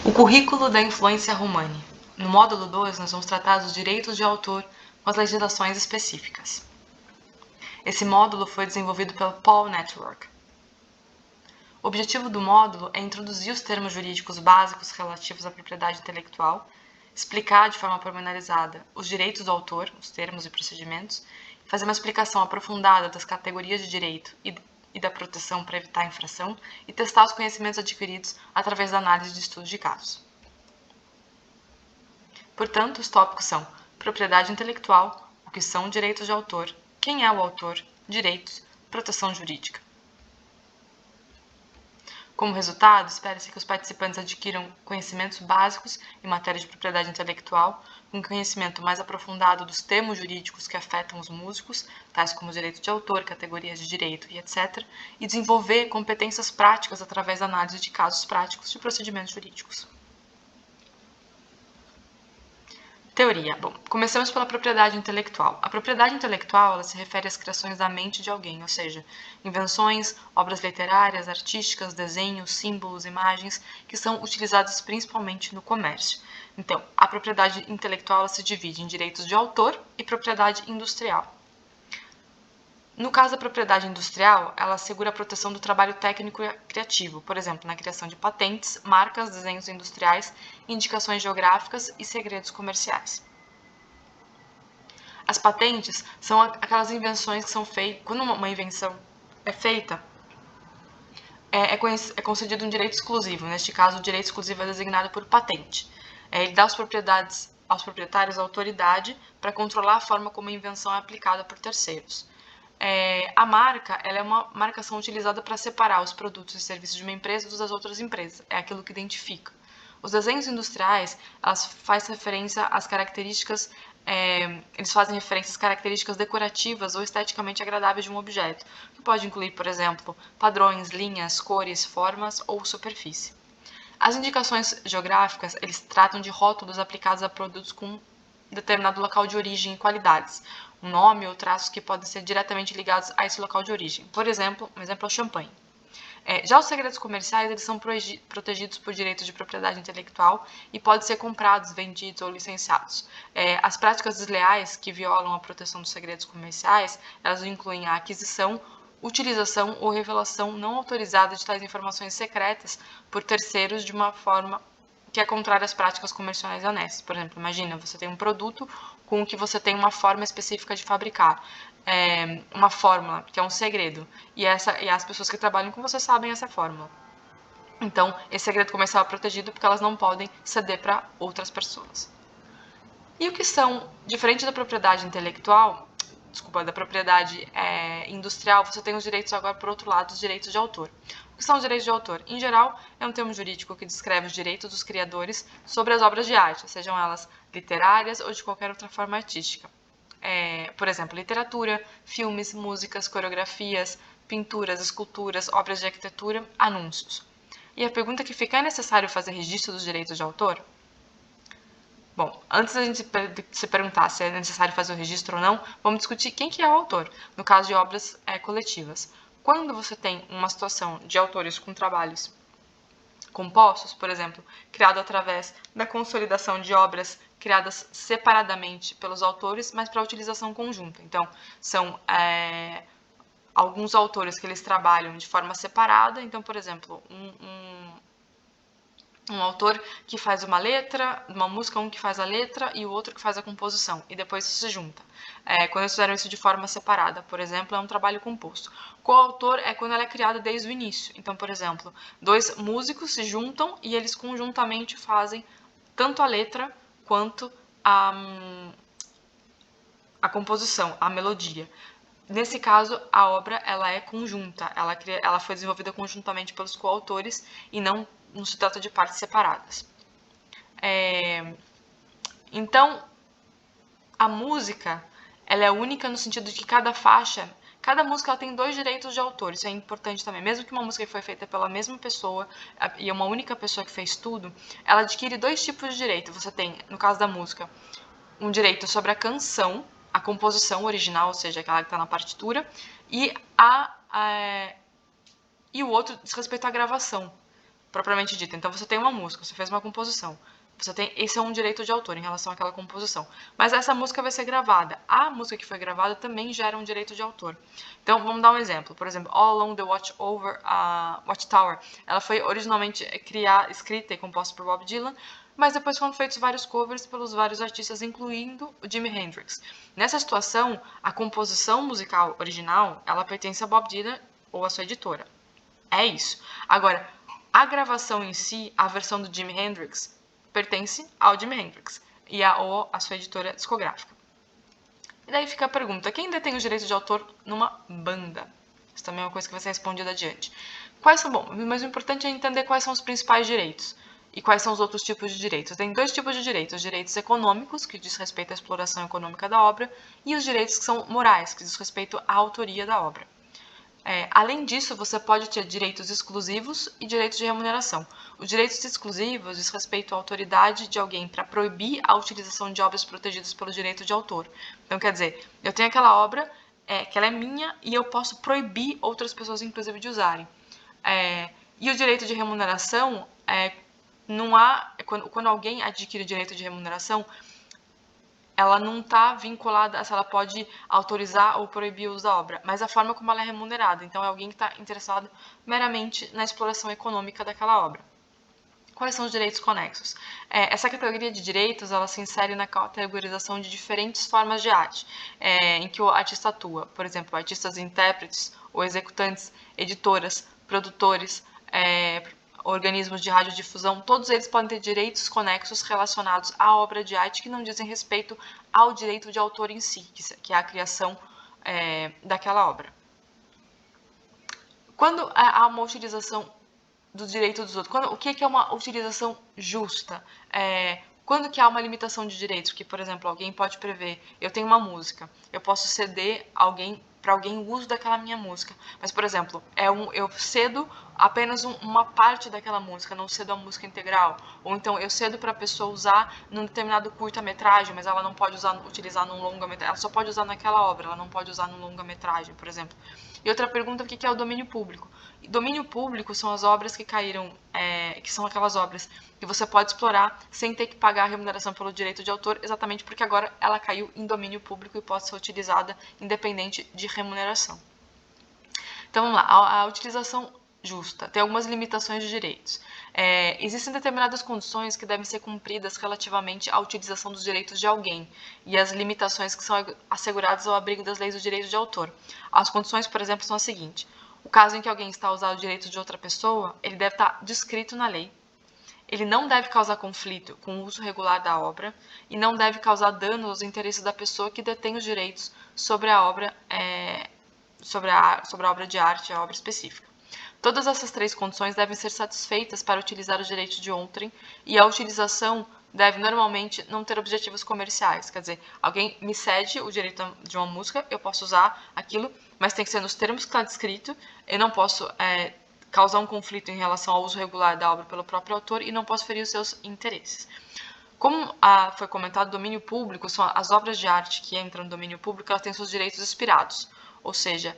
O currículo da influência Romani. No módulo 2, nós vamos tratar dos direitos de autor com as legislações específicas. Esse módulo foi desenvolvido pela Paul Network. O objetivo do módulo é introduzir os termos jurídicos básicos relativos à propriedade intelectual, explicar de forma pormenorizada os direitos do autor, os termos e procedimentos, fazer uma explicação aprofundada das categorias de direito e da proteção para evitar a infração e testar os conhecimentos adquiridos através da análise de estudos de casos. Portanto, os tópicos são propriedade intelectual, o que são direitos de autor, quem é o autor, direitos, proteção jurídica. Como resultado, espera-se que os participantes adquiram conhecimentos básicos em matéria de propriedade intelectual, um conhecimento mais aprofundado dos termos jurídicos que afetam os músicos, tais como direito de autor, categorias de direito e etc., e desenvolver competências práticas através da análise de casos práticos de procedimentos jurídicos. Teoria. Bom, começamos pela propriedade intelectual. A propriedade intelectual ela se refere às criações da mente de alguém, ou seja, invenções, obras literárias, artísticas, desenhos, símbolos, imagens, que são utilizadas principalmente no comércio. Então, a propriedade intelectual ela se divide em direitos de autor e propriedade industrial. No caso da propriedade industrial, ela assegura a proteção do trabalho técnico e criativo, por exemplo, na criação de patentes, marcas, desenhos industriais, indicações geográficas e segredos comerciais. As patentes são aquelas invenções que são feitas, quando uma invenção é feita, é concedido um direito exclusivo. Neste caso, o direito exclusivo é designado por patente. Ele dá aos proprietários a autoridade para controlar a forma como a invenção é aplicada por terceiros. A marca ela é uma marcação utilizada para separar os produtos e serviços de uma empresa das outras empresas. É aquilo que identifica. Os desenhos industriais fazem referência às características, eles fazem referência às características decorativas ou esteticamente agradáveis de um objeto, que pode incluir, por exemplo, padrões, linhas, cores, formas ou superfície. As indicações geográficas, eles tratam de rótulos aplicados a produtos com determinado local de origem e qualidades, um nome ou traços que podem ser diretamente ligados a esse local de origem. Por exemplo, um exemplo é o champanhe. Já os segredos comerciais, eles são protegidos por direitos de propriedade intelectual e podem ser comprados, vendidos ou licenciados. As práticas desleais que violam a proteção dos segredos comerciais, elas incluem a aquisição, utilização ou revelação não autorizada de tais informações secretas por terceiros de uma forma que é contrária às práticas comerciais honestas. Por exemplo, imagina, você tem um produto com que você tem uma forma específica de fabricar, uma fórmula, que é um segredo, e as pessoas que trabalham com você sabem essa fórmula. Então, esse segredo comercial é protegido porque elas não podem ceder para outras pessoas. E o que são, diferente da propriedade intelectual, da propriedade industrial, você tem os direitos agora, por outro lado, os direitos de autor. O que são os direitos de autor? Em geral, é um termo jurídico que descreve os direitos dos criadores sobre as obras de arte, sejam elas literárias ou de qualquer outra forma artística. Por exemplo, literatura, filmes, músicas, coreografias, pinturas, esculturas, obras de arquitetura, anúncios. E a pergunta que fica: é necessário fazer registro dos direitos de autor? Bom, antes da gente se perguntar se é necessário fazer o registro ou não, vamos discutir quem que é o autor, no caso de obras coletivas. Quando você tem uma situação de autores com trabalhos compostos, por exemplo, criado através da consolidação de obras criadas separadamente pelos autores, mas para utilização conjunta. Então, são alguns autores que eles trabalham de forma separada. Então, por exemplo, um autor que faz uma letra, uma música, um que faz a letra e o outro que faz a composição, e depois isso se junta. Quando eles fizeram isso de forma separada, por exemplo, é um trabalho composto. Coautor é quando ela é criada desde o início. Então, por exemplo, dois músicos se juntam e eles conjuntamente fazem tanto a letra quanto a composição, a melodia. Nesse caso, a obra ela é conjunta, ela foi desenvolvida conjuntamente pelos coautores e não se trata de partes separadas. Então, a música ela é única no sentido de que cada música ela tem 2 direitos de autor. Isso é importante também. Mesmo que uma música foi feita pela mesma pessoa e é uma única pessoa que fez tudo, ela adquire 2 tipos de direito. Você tem, no caso da música, um direito sobre a canção, a composição original, ou seja, aquela que está na partitura, e o outro diz respeito à gravação. propriamente dita. Então você tem uma música, você fez uma composição. Esse é um direito de autor em relação àquela composição. Mas essa música vai ser gravada. A música que foi gravada também gera um direito de autor. Então vamos dar um exemplo. Por exemplo, All Along the Watchtower. Ela foi originalmente escrita e composta por Bob Dylan, mas depois foram feitos vários covers pelos vários artistas, incluindo o Jimi Hendrix. Nessa situação, a composição musical original, ela pertence a Bob Dylan ou a sua editora. É isso. Agora, a gravação em si, a versão do Jimi Hendrix, pertence ao Jimi Hendrix e a sua editora discográfica. E daí fica a pergunta, quem detém os direitos de autor numa banda? Isso também é uma coisa que vai ser respondida adiante. Mas o importante é entender quais são os principais direitos e quais são os outros tipos de direitos. Tem dois tipos de direitos, os direitos econômicos, que diz respeito à exploração econômica da obra, e os direitos que são morais, que diz respeito à autoria da obra. Além disso, você pode ter direitos exclusivos e direitos de remuneração. Os direitos exclusivos diz respeito à autoridade de alguém para proibir a utilização de obras protegidas pelo direito de autor. Então, quer dizer, eu tenho aquela obra que ela é minha e eu posso proibir outras pessoas, inclusive, de usarem. E o direito de remuneração, quando alguém adquire o direito de remuneração, ela não está vinculada a se ela pode autorizar ou proibir o uso da obra, mas a forma como ela é remunerada. Então, é alguém que está interessado meramente na exploração econômica daquela obra. Quais são os direitos conexos? Essa categoria de direitos ela se insere na categorização de diferentes formas de arte em que o artista atua. Por exemplo, artistas intérpretes ou executantes, editoras, produtores, organismos de radiodifusão, todos eles podem ter direitos conexos relacionados à obra de arte que não dizem respeito ao direito de autor em si, que é a criação daquela obra. Quando há uma utilização do direito dos outros, o que é uma utilização justa? Quando que há uma limitação de direitos? Porque, por exemplo, alguém pode prever, eu tenho uma música, eu posso ceder para alguém o uso daquela minha música. Mas, por exemplo, eu cedo apenas uma parte daquela música, não cedo a música integral. Ou então eu cedo para a pessoa usar num determinado curta-metragem, mas ela não pode utilizar num longa-metragem. Ela só pode usar naquela obra, ela não pode usar num longa-metragem, por exemplo. E outra pergunta, o que é o domínio público? Domínio público são as obras que caíram, que são aquelas obras que você pode explorar sem ter que pagar a remuneração pelo direito de autor, exatamente porque agora ela caiu em domínio público e pode ser utilizada independente de remuneração. Então vamos lá, a utilização justa tem algumas limitações de direitos. Existem determinadas condições que devem ser cumpridas relativamente à utilização dos direitos de alguém e as limitações que são asseguradas ao abrigo das leis do direito de autor. As condições, por exemplo, são as seguintes. O caso em que alguém está a usar o direito de outra pessoa, ele deve estar descrito na lei. Ele não deve causar conflito com o uso regular da obra e não deve causar dano aos interesses da pessoa que detém os direitos sobre a obra, sobre a obra de arte, a obra específica. Todas essas três condições devem ser satisfeitas para utilizar os direitos de outrem e a utilização deve normalmente não ter objetivos comerciais. Quer dizer, alguém me cede o direito de uma música, eu posso usar aquilo, mas tem que ser nos termos que está descrito, eu não posso causar um conflito em relação ao uso regular da obra pelo próprio autor e não posso ferir os seus interesses. Como foi comentado, domínio público são as obras de arte que entram no domínio público, elas têm seus direitos expirados. Ou seja,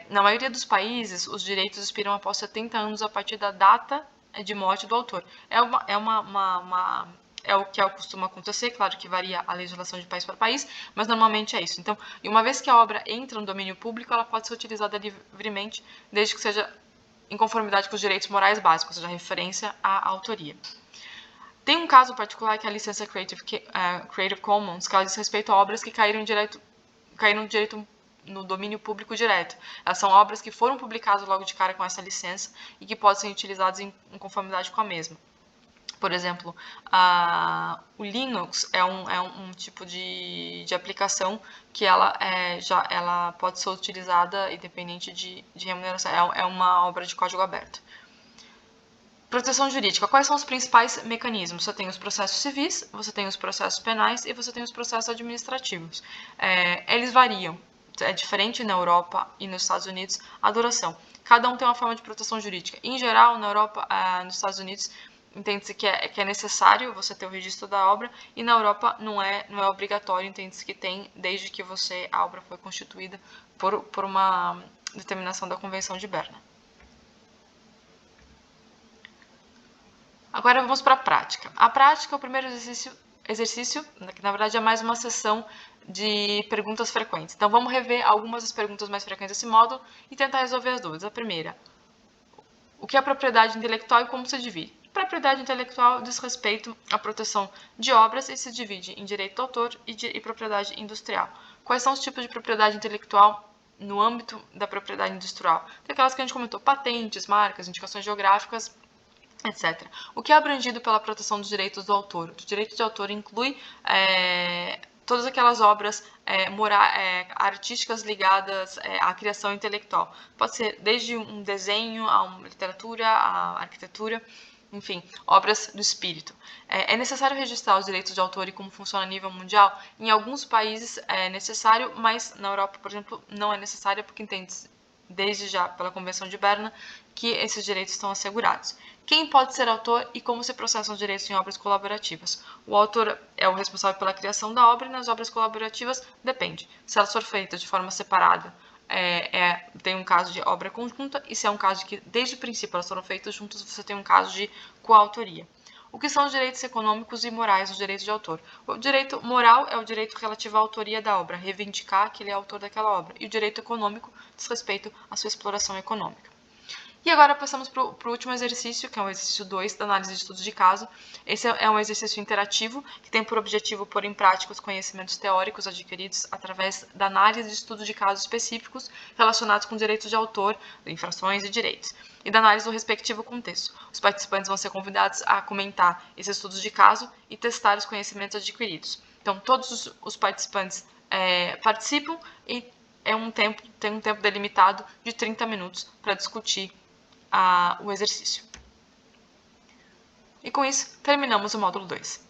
na maioria dos países, os direitos expiram após 70 anos a partir da data de morte do autor. É o que costuma acontecer, claro que varia a legislação de país para país, mas normalmente é isso. Então, e uma vez que a obra entra no domínio público, ela pode ser utilizada livremente, desde que seja em conformidade com os direitos morais básicos, ou seja, referência à autoria. Tem um caso particular que é a licença Creative Commons, que ela diz respeito a obras que caíram no domínio público direto. Elas são obras que foram publicadas logo de cara com essa licença e que podem ser utilizadas em conformidade com a mesma. Por exemplo, o Linux é um tipo de aplicação que ela pode ser utilizada independente de remuneração. É uma obra de código aberto. Proteção jurídica. Quais são os principais mecanismos? Você tem os processos civis, você tem os processos penais e você tem os processos administrativos. Eles variam. É diferente na Europa e nos Estados Unidos a duração. Cada um tem uma forma de proteção jurídica. Em geral, na Europa, nos Estados Unidos, entende-se que é necessário você ter o registro da obra e na Europa não é obrigatório, entende-se que tem desde que a obra foi constituída por uma determinação da Convenção de Berna. Agora vamos para a prática. A prática é o primeiro exercício, que na verdade é mais uma sessão de perguntas frequentes. Então vamos rever algumas das perguntas mais frequentes desse módulo e tentar resolver as dúvidas. A primeira, o que é propriedade intelectual e como se divide? Propriedade intelectual diz respeito à proteção de obras e se divide em direito do autor e propriedade industrial. Quais são os tipos de propriedade intelectual no âmbito da propriedade industrial? Tem aquelas que a gente comentou, patentes, marcas, indicações geográficas, etc. O que é abrangido pela proteção dos direitos do autor? O direito de autor inclui todas aquelas obras artísticas ligadas à criação intelectual. Pode ser desde um desenho, a uma literatura, a arquitetura, enfim, obras do espírito. É necessário registrar os direitos de autor e como funciona a nível mundial? Em alguns países é necessário, mas na Europa, por exemplo, não é necessário porque entende desde já pela Convenção de Berna que esses direitos estão assegurados. Quem pode ser autor e como se processam os direitos em obras colaborativas? O autor é o responsável pela criação da obra e nas obras colaborativas depende. Se elas for feitas de forma separada, tem um caso de obra conjunta, e se é um caso de que desde o princípio elas foram feitas juntas, você tem um caso de coautoria. O que são os direitos econômicos e morais dos direitos de autor? O direito moral é o direito relativo à autoria da obra, reivindicar que ele é autor daquela obra. E o direito econômico diz respeito à sua exploração econômica. E agora passamos para o último exercício, que é o exercício 2 da análise de estudos de caso. Esse é um exercício interativo que tem por objetivo pôr em prática os conhecimentos teóricos adquiridos através da análise de estudos de casos específicos relacionados com direitos de autor, infrações e direitos, e da análise do respectivo contexto. Os participantes vão ser convidados a comentar esses estudos de caso e testar os conhecimentos adquiridos. Então, todos os participantes participam e tem um tempo delimitado de 30 minutos para discutir o exercício. E com isso, terminamos o módulo 2.